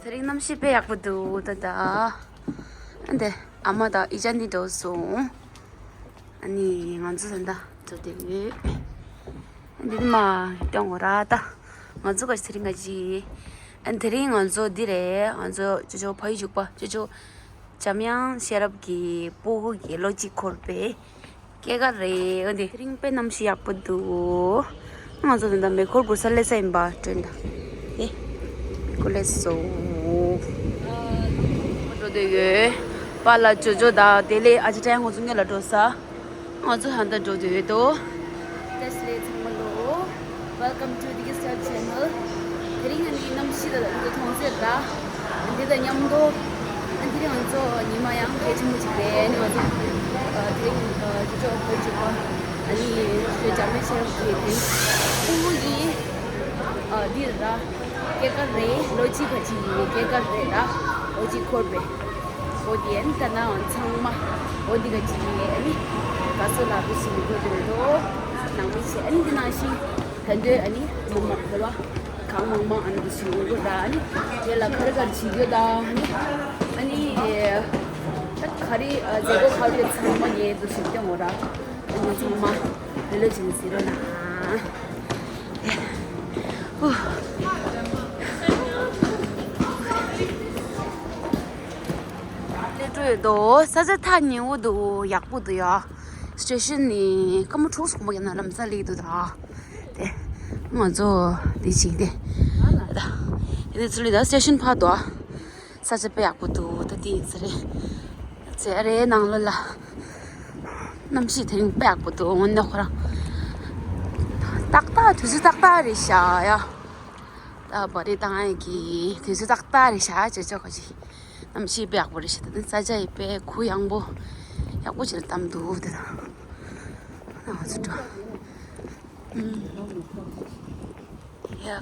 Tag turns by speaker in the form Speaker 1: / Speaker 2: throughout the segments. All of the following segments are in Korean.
Speaker 1: 드링 남시 배약부도 다다. 근데 아마다 이잔디도 송. 아니 먼저 산다. 저기. 근데 마 똥오라다. 먼저 같이 드링 가지. 안 드링 먼저 디래. 먼저 저저 보여줄 봐. 저저 자명 시럽기 보기 로지콜베. 깨가래. 근데 드링 배 남시 약부도. 먼저 된다. 메콜 부살레사 임바. 된다. 예. Colesso. Rodege. Pala jojo da dele ajitang ho sunga la dosa. Azu handa jojo do. Tesle thangalo. Welcome to the Star channel. Kering ani namsi da do thongse da. Ande da nyamdo. Ande ri anzo nima yang ke chmu chile ni azu. Kering jojo ko chupa. Ani je jamme se ke di. Ugi dirra. केकर रे लोची भजी केकर रे रा लोची खोबे ओदियन तना छंगमा ओदि गजी अनि कासोला बिसि गोदो नामिसे अनि दिनाशी हंजे अनि मम्मा दवा खांग मम्मा अनि बिसि गोदा अनि येला खर गर छिगो दा अनि तक खरी जेगो खाउ छंगमा ये दुसि ते मोरा अनि छंगमा हेलो जिनसिरो ना 도 사자타니 오도 약보도야 스테이션이 그럼 초수 뭐 옛날 남살리도다 네 먼저 리치데 이제 줄이다 스테이션 파도 사자배 약보도 더디 쓰레 제레 나올라 남시 된 약보도 온다 거라 딱다 두수 딱다리샤야 나 버리 당하기 두수 딱다리샤 저거지 남시 배약 버리시든 사자이 배 구양보 약보지를 땀도 되나 아 진짜 야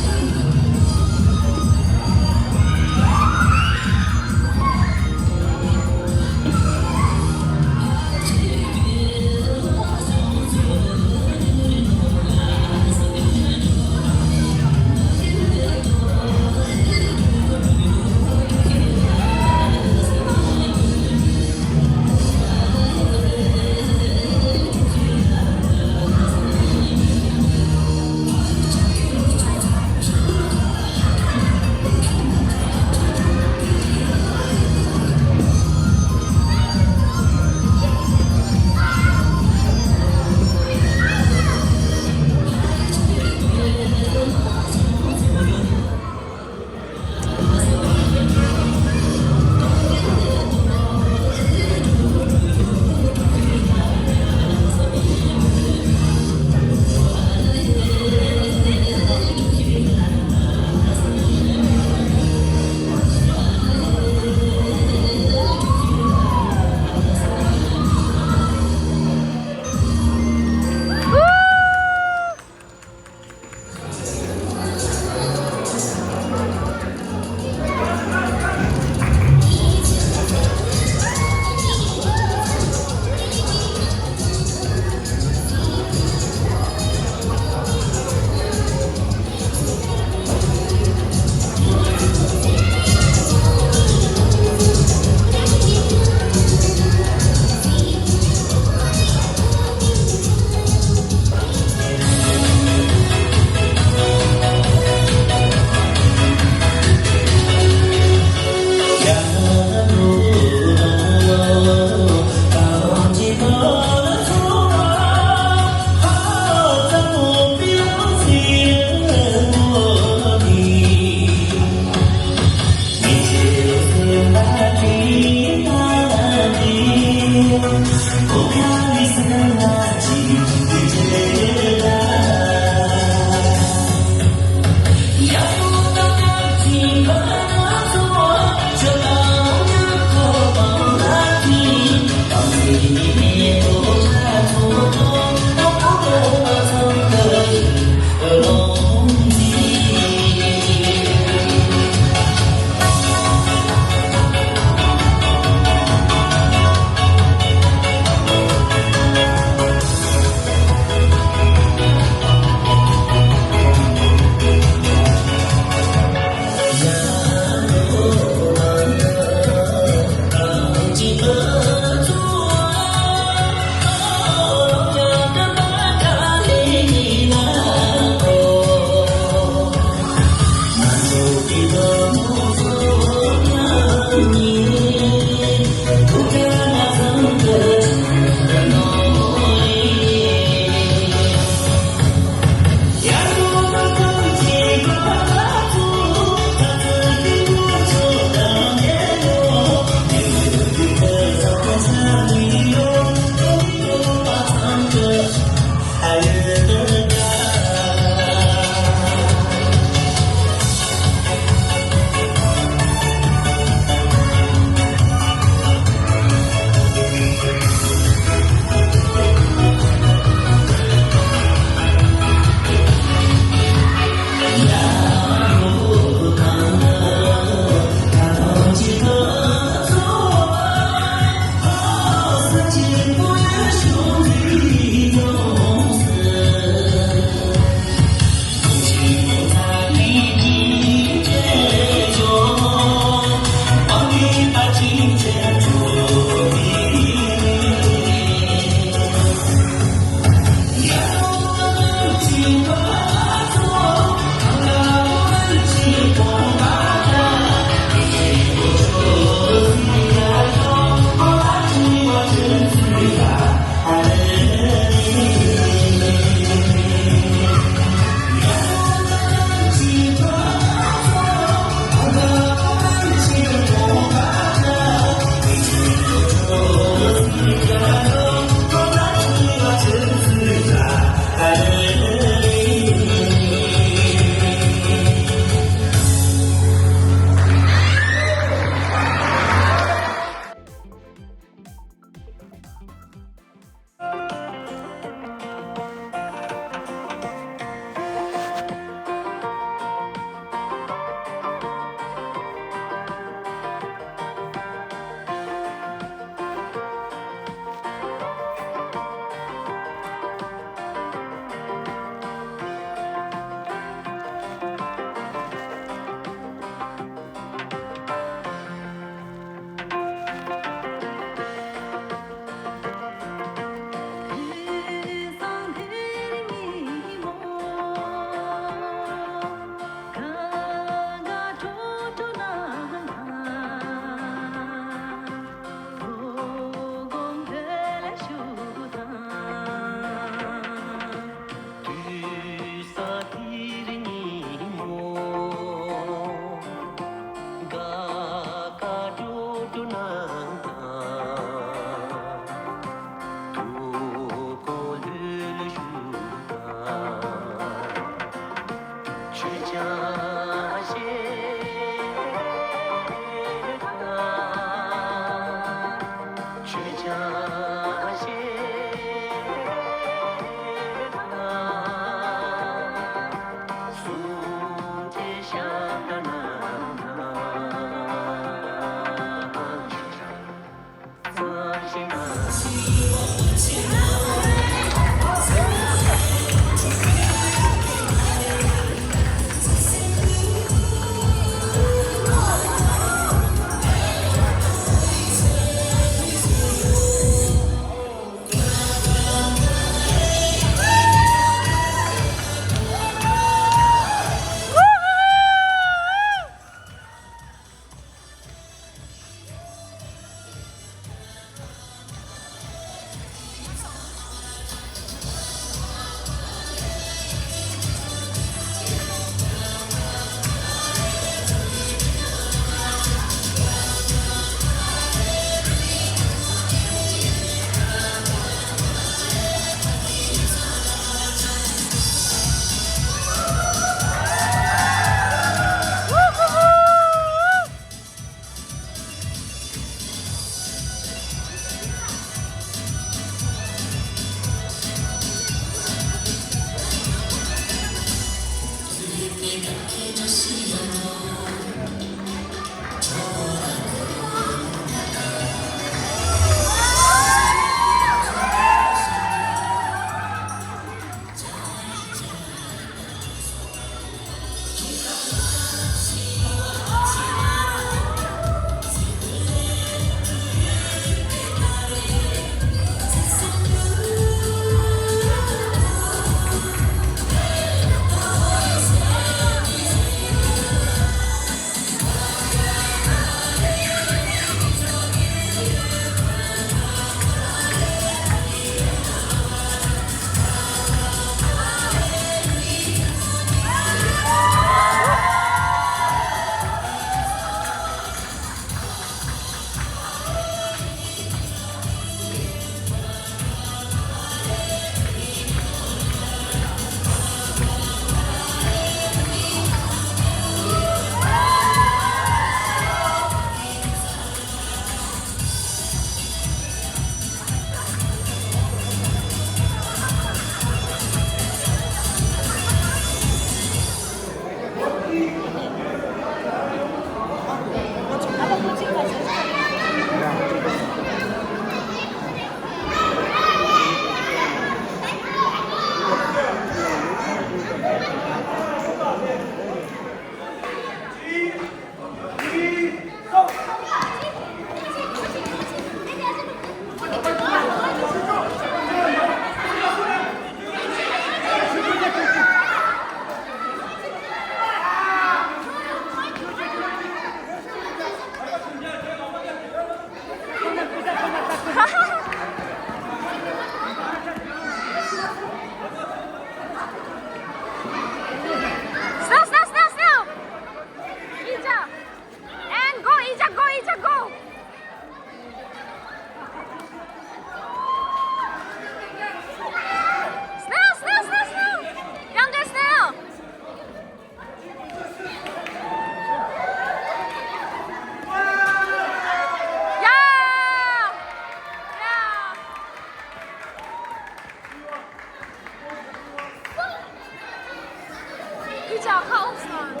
Speaker 1: 小靠船。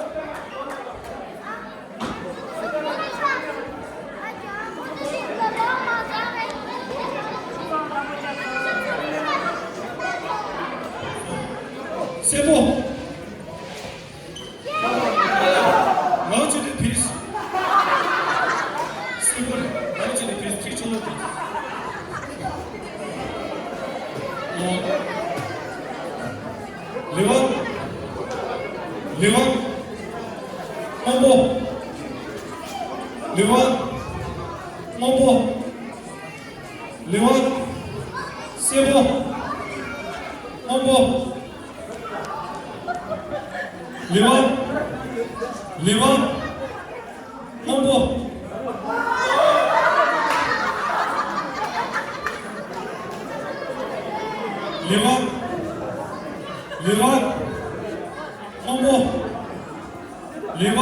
Speaker 2: 세모 나우치는 비스 세모 나우치는 비스 트리처노 레왕 레왕 몽보 레왕 몽보 레왕 세모 몽보 레왕 레왕 몽보 레왕 레왕 몽보 레왕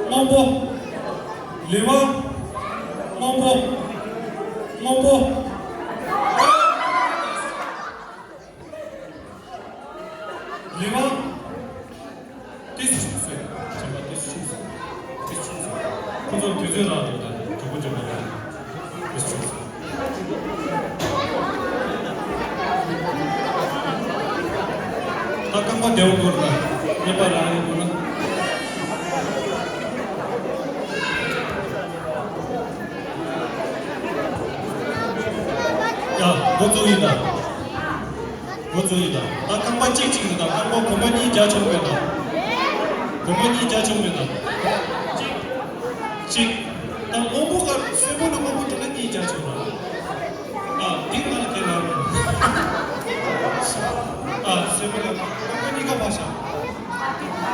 Speaker 2: 몽보 레왕 몽보 몽보 레왕 떼수 쳤어요. 제가 떼수 쳤어요. 떼수 쳤어요. 그래서 되더라도 두 번째 번에 떼수 쳤어요. 딱한번 내온 거구나. 내말 안 해보나? 야, 모종이다. 모종이다. 딱한번 찍찍이다. 딱한번 고만이 자청면다. 고만이 자청면다. 찍. 나 모모가 세번은 모모는 니 자청나. 아, 빙만 개나. 아, 세번은 고만이가 마셔.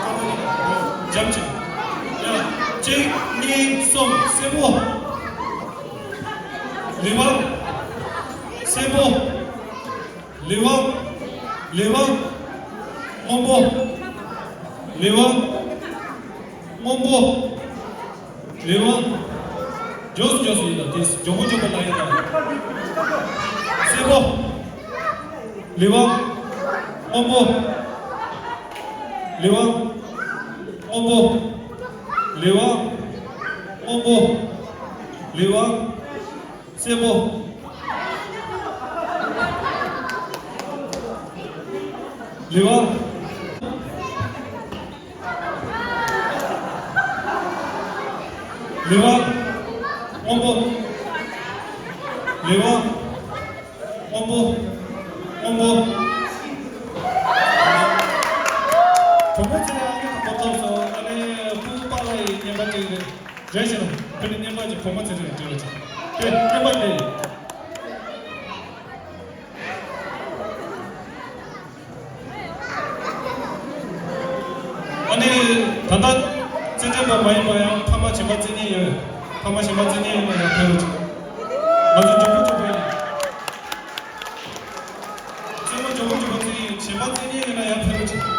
Speaker 2: 고만이가. 잠시. 야, 찍, 니, 쏨, 세보. 리왕. 세보. 리왕. 리왕. 몽보. 리왕. 몽보. 리왕. 조수이다. 데스. 조금 나이다. 세보. 리왕. 몽보. 리왕. 몽보. 리왕. 몽보. 리왕. 세보. 리왕. 리왕. 몽보. 리왕. 몽보. 몽보. 정말 못하면서 안에 후발라이 년반지 레이저는 그런 년반지 고마트를 들었죠. 그 년반지 아니 단단 진짜 많이 봐요. 파마 제마진이 파마 제마진이 배우죠. 맞은 조금 좀 배워. 정말 조금 좀 제마진이 그냥 배우죠.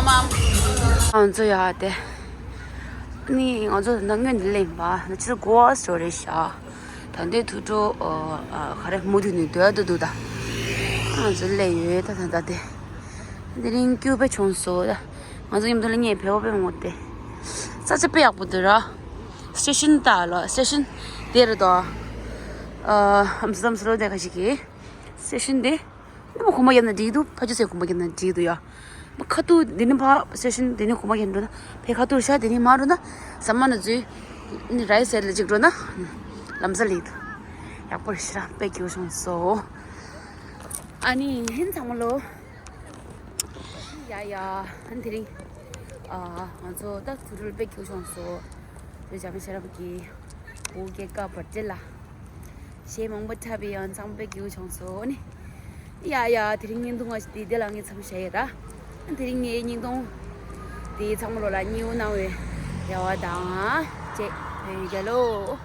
Speaker 1: 妈，这呀的，你我做那个的嘞吧，那吃过说的啥？团队图着还得目的你都要都的，这累月他的，那人就被冲死了，我这你们都你陪我被我的，咋子不要不得了？station 到了 ，station 第二道，암스테르담스로 내가 시기 session데 뭐 고마겠나 디도 파주세 고마겠나 디도야 뭐 카도 되는 바 세션 되는 고마겠나 배가도 샤 되니 마르나 삼만지 니 라이스를 지그러나 람살리도 약벌시라 빼기고 좀써 아니 현상으로 야야 한들이 먼저 딱 둘을 빼기고 좀써 저 잠시라기 오게가 버질라 시몽 버타비언 상백기고 좀써니 야야 드링인 동안 디들랑이 참 쉐라 드링이 인동 디 참으로라 니우나웨 야와다 제 베이글로